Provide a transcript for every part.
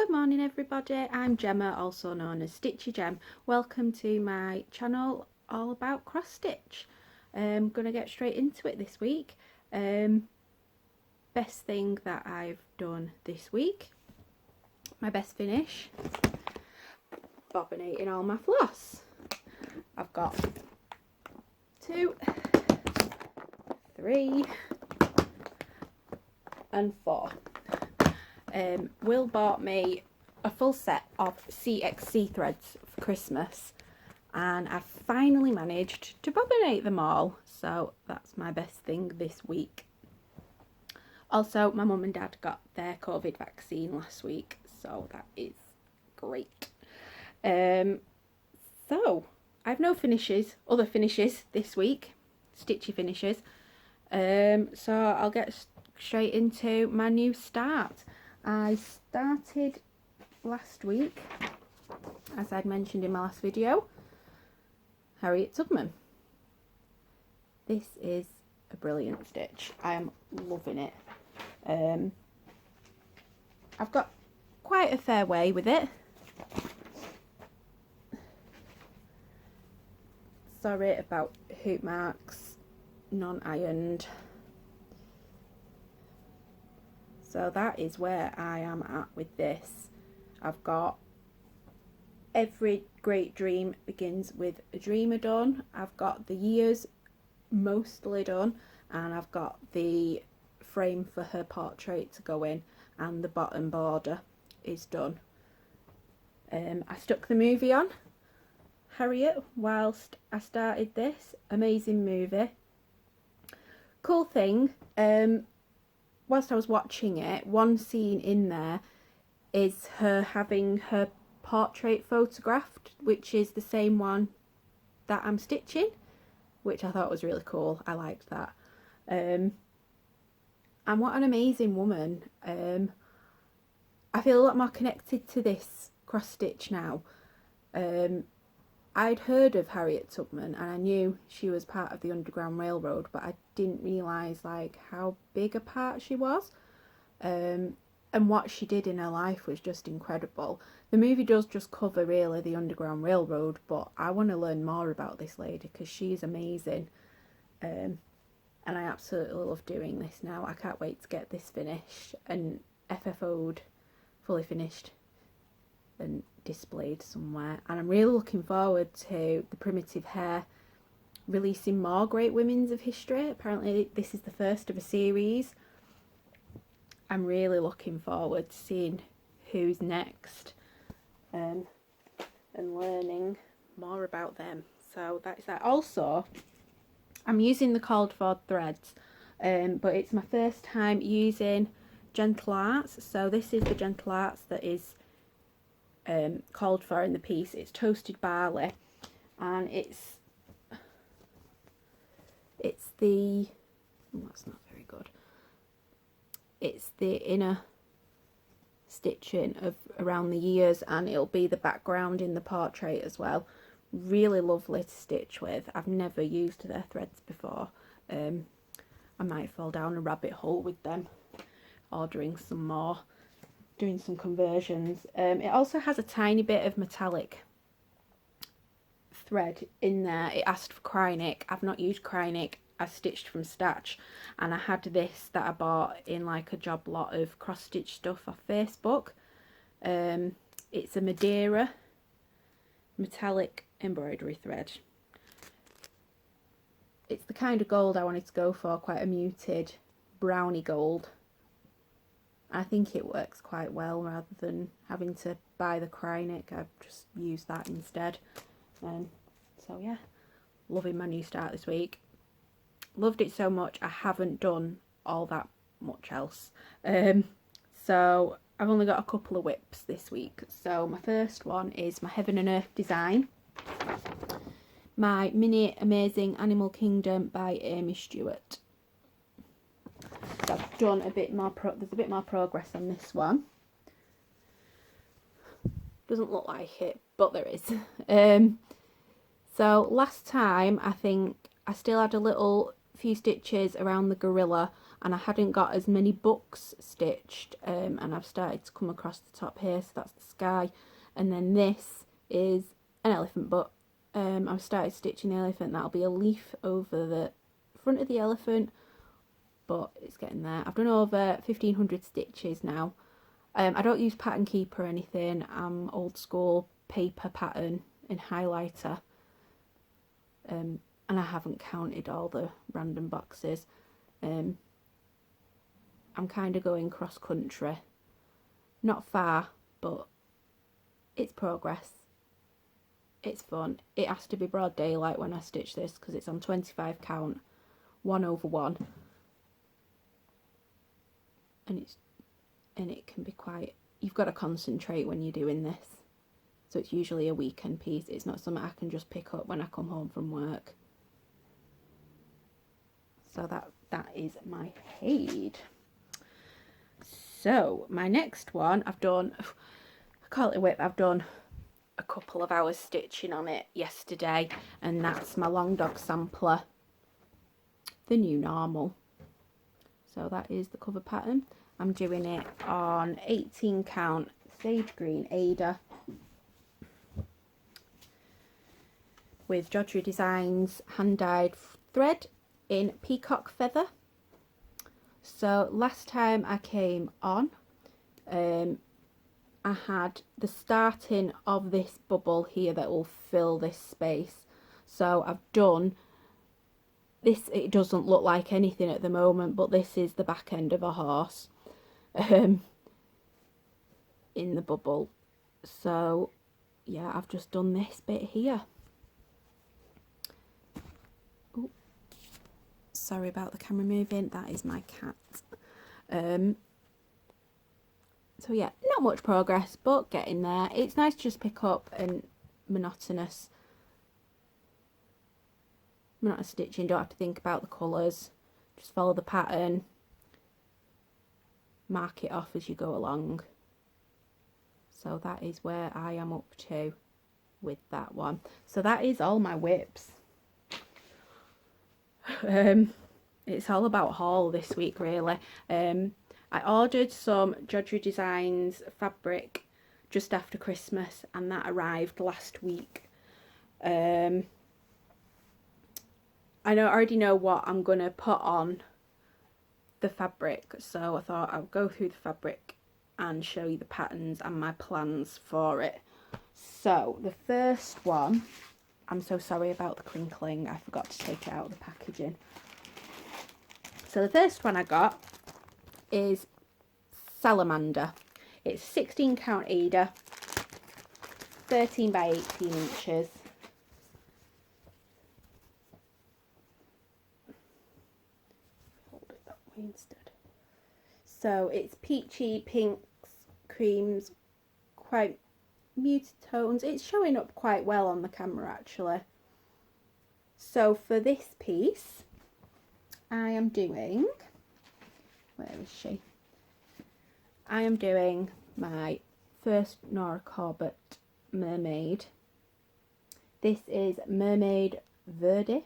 Good morning everybody, I'm Gemma, also known as Stitchy Gem. Welcome to my channel all about cross stitch. I'm going to get straight into it this week. Best thing that I've done this week, my best finish, bobbinating all my floss. I've got 2, 3 and 4. Will bought me a full set of CXC threads for Christmas and I've finally managed to bobbinate them all, so that's my best thing this week. Also, my mum and dad got their COVID vaccine last week, so that is great. So I've no other finishes this week, stitchy finishes, so I'll get straight into my new start. I started last week, as I'd mentioned in my last video, Harriet Tubman. This is a brilliant stitch. I am loving it. I've got quite a fair way with it. Sorry about hoop marks, non-ironed. So that is where I am at with this. I've got every great dream begins with a dreamer done. I've got the ears mostly done, and I've got the frame for her portrait to go in, and the bottom border is done. I stuck the movie on, Harriet, whilst I started this. Amazing movie. Cool thing, whilst I was watching it, one scene in there is her having her portrait photographed, which is the same one that I'm stitching, which I thought was really cool. I liked that. And what an amazing woman. I feel a lot more connected to this cross stitch now. I'd heard of Harriet Tubman and I knew she was part of the Underground Railroad, but I didn't realise like how big a part she was. And what she did in her life was just incredible. The movie does just cover really the Underground Railroad, but I want to learn more about this lady because she's amazing. And I absolutely love doing this now. I can't wait to get this finished and FFO'd, fully finished and displayed somewhere. And I'm really looking forward to the Primitive Hare releasing more great women's of history. Apparently this is the first of a series. I'm really looking forward to seeing who's next, and learning more about them. So that is that. Also, I'm using the called for threads, but it's my first time using Gentle Arts. So this is the Gentle Arts that is called for in the piece. It's toasted barley, and it's the, oh, that's not very good. It's the inner stitching of around the ears, and it'll be the background in the portrait as well. Really lovely to stitch with. I've never used their threads before. I might fall down a rabbit hole with them, ordering some more, doing some conversions. It also has a tiny bit of metallic thread in there. It asked for Krynic. I've not used Krynic. I stitched from Statch, and I had this that I bought in like a job lot of cross stitch stuff off Facebook. It's a Madeira metallic embroidery thread. It's the kind of gold I wanted to go for, quite a muted browny gold. I think it works quite well rather than having to buy the Krynic. I've just used that instead. So yeah, loving my new start this week. Loved it so much I haven't done all that much else. So I've only got a couple of whips this week. So my first one is my Heaven and Earth design, my mini Amazing Animal Kingdom by Aimee Stewart. So I've done a bit more, there's a bit more progress on this one. Doesn't look like it, but there is. So last time I think I still had a few stitches around the gorilla, and I hadn't got as many books stitched, and I've started to come across the top here, so that's the sky, and then this is an elephant book. I've started stitching the elephant. That'll be a leaf over the front of the elephant, but it's getting there. I've done over 1500 stitches now. I don't use pattern keeper or anything. I'm old school paper pattern and highlighter, and I haven't counted all the random boxes. I'm kind of going cross country, not far, but it's progress. It's fun. It has to be broad daylight when I stitch this because it's on 25 count, 1/1, and it can be quite, you've got to concentrate when you're doing this, so it's usually a weekend piece. It's not something I can just pick up when I come home from work. So that is my Hade. So my next one, I've done, I call it a whip, I've done a couple of hours stitching on it yesterday, and that's my long dog sampler, the new normal. So that is the cover pattern. I'm doing it on 18 count sage green Ada with Jodrell Designs hand dyed thread in peacock feather. So last time I came on, I had the starting of this bubble here that will fill this space. So I've done this. It doesn't look like anything at the moment, but this is the back end of a horse in the bubble. So yeah, I've just done this bit here. Ooh, sorry about the camera moving, that is my cat. So yeah, not much progress, but getting there. It's nice to just pick up and monotonous stitching. Don't have to think about the colours, just follow the pattern, mark it off as you go along. So that is where I am up to with that one. So that is all my whips. It's all about haul this week really. I ordered some Jodrell Designs fabric just after Christmas, and that arrived last week. I already know what I'm going to put on the fabric, so I thought I'll go through the fabric and show you the patterns and my plans for it. So the first one, I'm so sorry about the crinkling, I forgot to take it out of the packaging. So the first one I got is Salamander. It's 16 count Ada, 13 by 18 inches. Hold it that way instead. So it's peachy, pinks, creams, quite muted tones. It's showing up quite well on the camera actually. So for this piece, I am doing, where is she? I am doing my first Nora Corbett Mermaid. This is Mermaid Verde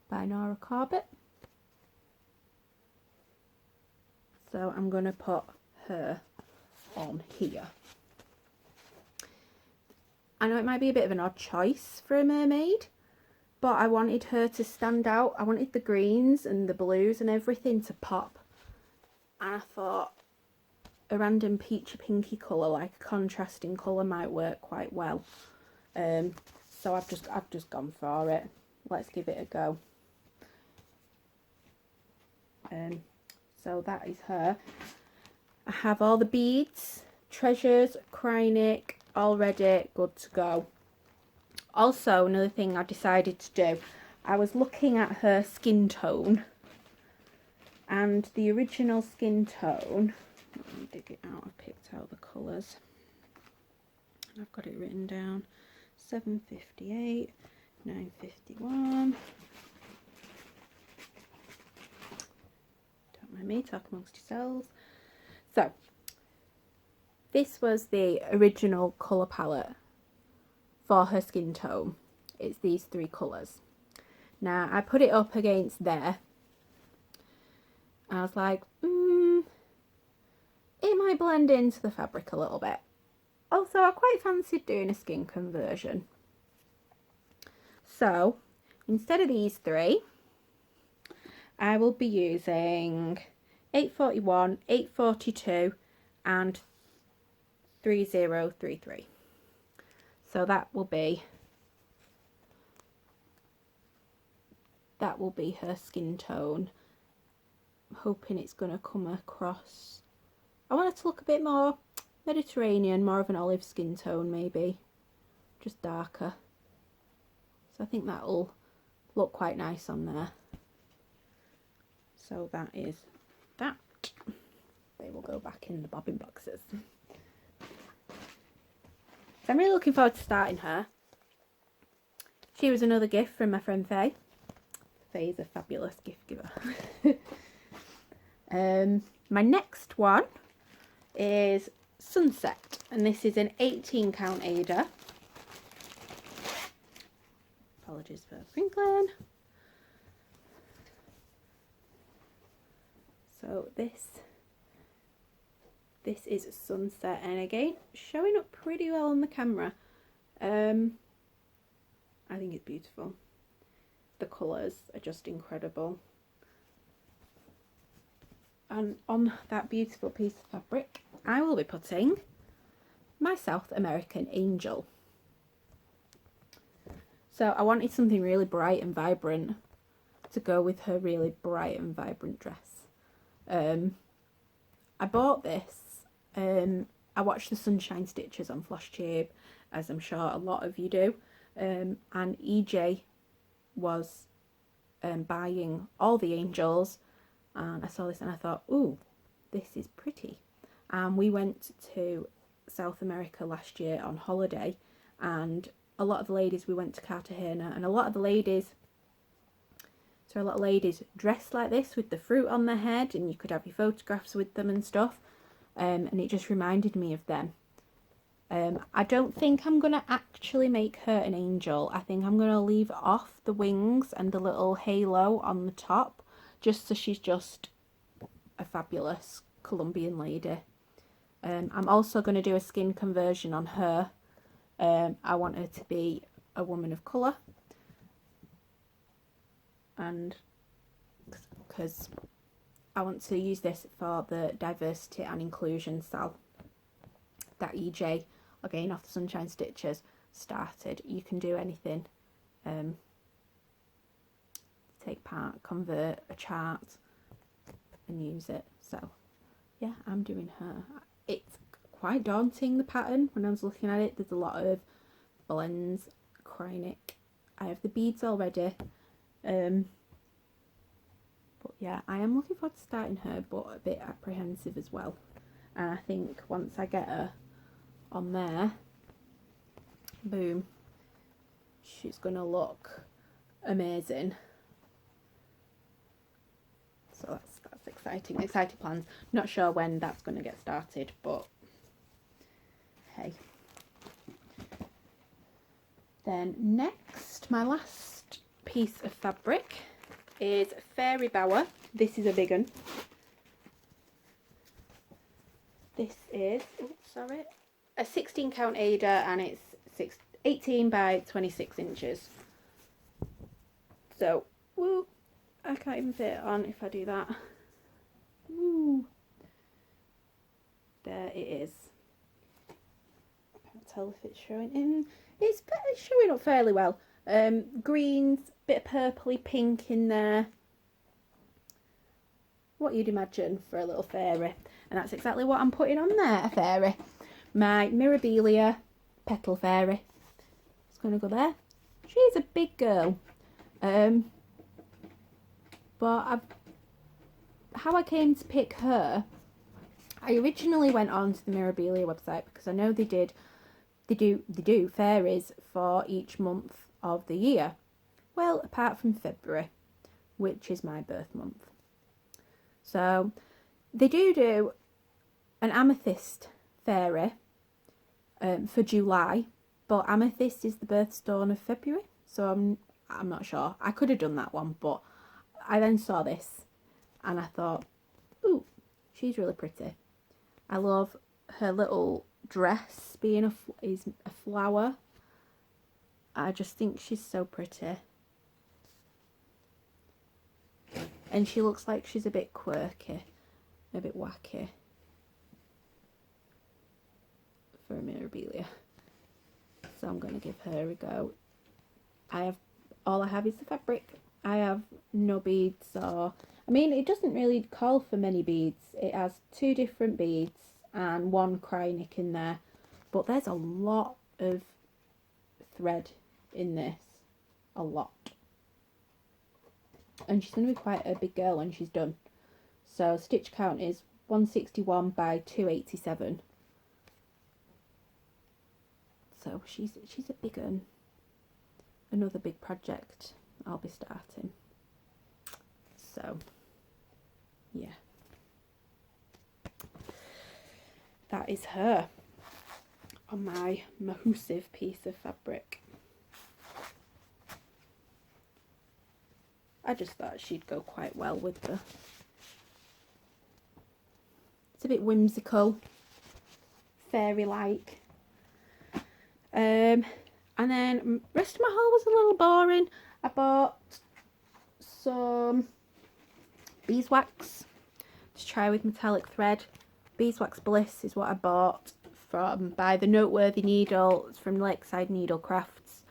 by Nora Corbett. So I'm going to put her on here. I know it might be a bit of an odd choice for a mermaid, but I wanted her to stand out. I wanted the greens and the blues and everything to pop. And I thought a random peachy pinky colour, like a contrasting colour, might work quite well. So I've just gone for it. Let's give it a go. So that is her. I have all the beads, treasures, Krynic, all ready, good to go. Also, another thing I decided to do, I was looking at her skin tone, and the original skin tone, let me dig it out, I've picked out the colours, I've got it written down, 758, 951, don't mind me, talk amongst yourselves. So, this was the original colour palette for her skin tone. It's these three colours. Now I put it up against there, I was like, it might blend into the fabric a little bit. Also, I quite fancied doing a skin conversion. So, instead of these three, I will be using 841, 842 and 3033. So that will be her skin tone. I'm hoping it's going to come across. I want it to look a bit more Mediterranean, more of an olive skin tone maybe, just darker. So I think that'll look quite nice on there. So that is that. They will go back in the bobbin boxes. So I'm really looking forward to starting her. She was another gift from my friend Faye. Faye is a fabulous gift giver. My next one is Sunset, and this is an 18 count Ada. Apologies for crinkling. So this is Sunset, and again showing up pretty well on the camera. I think it's beautiful. The colours are just incredible. And on that beautiful piece of fabric, I will be putting my South American Angel. So I wanted something really bright and vibrant to go with her really bright and vibrant dress. I bought this. I watched the Sunshine Stitches on Floss Tube, as I'm sure a lot of you do. And EJ was buying all the angels, and I saw this and I thought, ooh, this is pretty. And we went to South America last year on holiday, and a lot of the ladies, we went to Cartagena, and a lot of ladies dressed like this with the fruit on their head, and you could have your photographs with them and stuff. And it just reminded me of them. I don't think I'm going to actually make her an angel. I think I'm going to leave off the wings and the little halo on the top, just so she's just a fabulous Colombian lady. I'm also going to do a skin conversion on her. I want her to be a woman of colour, and because I want to use this for the diversity and inclusion cell that EJ, again off the Sunshine Stitches, started. You can do anything, take part, convert a chart and use it. So yeah, I'm doing her. It's quite daunting, the pattern. When I was looking at it, there's a lot of blends, Krynic. I have the beads already. But yeah, I am looking forward to starting her, but a bit apprehensive as well. And I think once I get her on there, boom, she's gonna look amazing. So that's exciting. Exciting plans. Not sure when that's gonna get started, but hey. Then next, my last piece of fabric is Fairy Bower. This is a big one. This is, a 16 count Ada, and it's 18 by 26 inches. So, woo, I can't even fit it on if I do that. Woo. There it is. I can't tell if it's showing in. It's showing up fairly well. Greens, bit of purpley pink in there. What you'd imagine for a little fairy. And that's exactly what I'm putting on there, a fairy. My Mirabilia petal fairy. It's going to go there. She's a big girl. But how I came to pick her, I originally went on to the Mirabilia website because I know they do fairies for each month of the year. Well, apart from February, which is my birth month. So they do an amethyst fairy for July, but amethyst is the birthstone of February, so I'm not sure. I could have done that one, but I then saw this and I thought, She's really pretty. I love her little dress being a flower. I just think she's so pretty. And she looks like she's a bit quirky, a bit wacky for a Mirabilia. So I'm going to give her a go. All I have is the fabric. I have no beads, or I mean, it doesn't really call for many beads. It has 2 different beads and 1 cry nick in there, but there's a lot of thread in this, a lot. And she's going to be quite a big girl when she's done. So stitch count is 161 by 287. So she's a big one. Another big project I'll be starting. So yeah, that is her on my massive piece of fabric. I just thought she'd go quite well with the... It's a bit whimsical, fairy-like. And then the rest of my haul was a little boring. I bought some beeswax to try with metallic thread. Beeswax Bliss is what I bought by the Noteworthy Needle. It's from Lakeside Needlecrafts.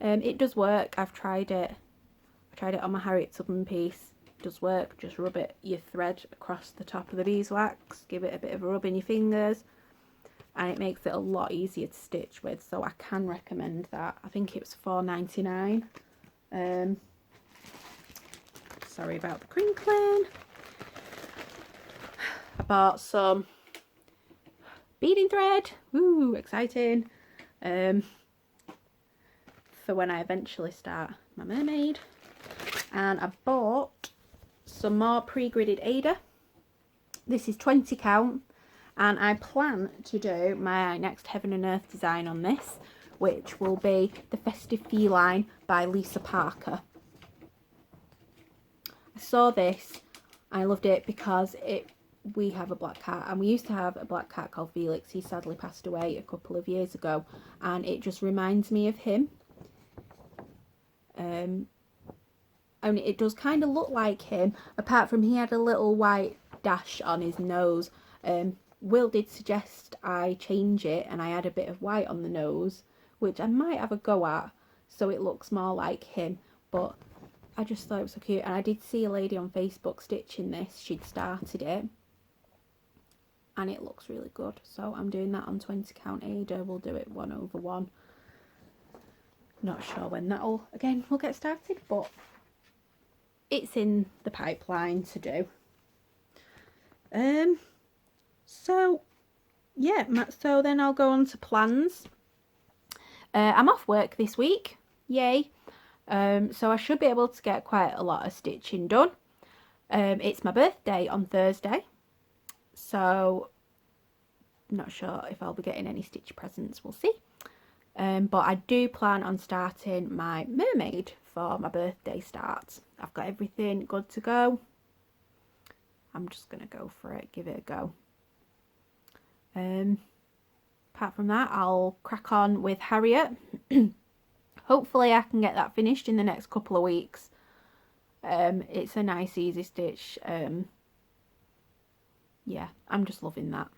It does work. I've tried it. I tried it on my Harriet Tubman piece. It does work. Just rub your thread across the top of the beeswax. Give it a bit of a rub in your fingers. And it makes it a lot easier to stitch with, so I can recommend that. I think it was $4.99. Sorry about the crinkling. I bought some beading thread. Woo, exciting. For when I eventually start my mermaid. And I bought some more pre-gridded Ada. This is 20 count. And I plan to do my next Heaven and Earth design on this, which will be the Festive Feline by Lisa Parker. I saw this, I loved it because we have a black cat, and we used to have a black cat called Felix. He sadly passed away a couple of years ago, and it just reminds me of him. And it does kind of look like him, apart from he had a little white dash on his nose. Will did suggest I change it and I add a bit of white on the nose, which I might have a go at so it looks more like him, but I just thought it was so cute. And I did see a lady on Facebook stitching this. She'd started it and it looks really good, so I'm doing that on 20 count Ada. We'll do it 1/1. Not sure when that'll will get started, but it's in the pipeline to do. So yeah, so then I'll go on to plans. I'm off work this week, yay. So I should be able to get quite a lot of stitching done. It's my birthday on Thursday, so not sure if I'll be getting any stitch presents, we'll see. But I do plan on starting my mermaid for my birthday start. I've got everything good to go. I'm just gonna go for it, give it a go. Apart from that, I'll crack on with Harriet. Hopefully I can get that finished in the next couple of weeks. It's a nice easy stitch. Yeah, I'm just loving that.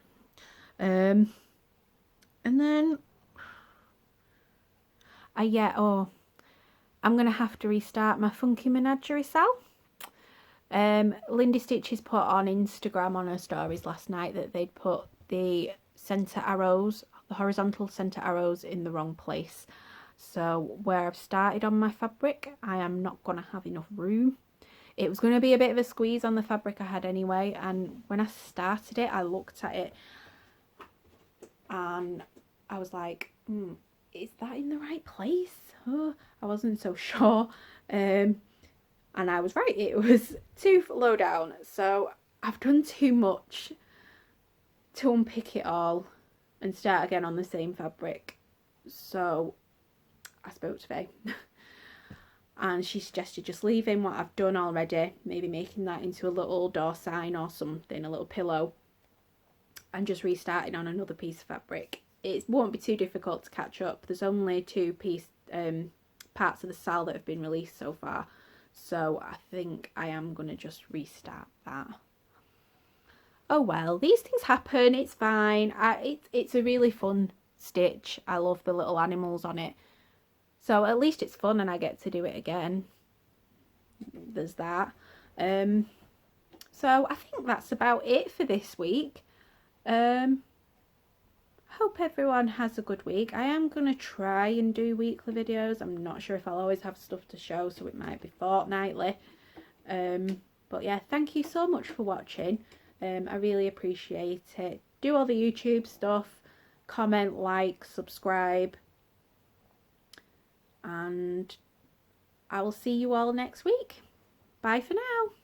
And then I'm gonna have to restart my Funky Menagerie cell. Lindy Stitches put on Instagram on her stories last night that they'd put the centre arrows, the horizontal centre arrows, in the wrong place. So where I've started on my fabric, I am not going to have enough room. It was going to be a bit of a squeeze on the fabric I had anyway, and when I started it, I looked at it and I was like, is that in the right place? Oh, I wasn't so sure. And I was right, it was too low down. So I've done too much to unpick it all and start again on the same fabric. So I spoke to Faye and she suggested just leaving what I've done already, maybe making that into a little door sign or something, a little pillow, and just restarting on another piece of fabric. It won't be too difficult to catch up. There's only two parts of the sal that have been released so far, so I think I am going to just restart that. Oh well, these things happen, it's fine. It's a really fun stitch. I love the little animals on it, so at least it's fun and I get to do it again. There's that. So I think that's about it for this week. Hope everyone has a good week. I am going to try and do weekly videos. I'm not sure if I'll always have stuff to show, so it might be fortnightly. But yeah, thank you so much for watching. I really appreciate it. Do all the YouTube stuff, comment, like, subscribe, and I will see you all next week. Bye for now.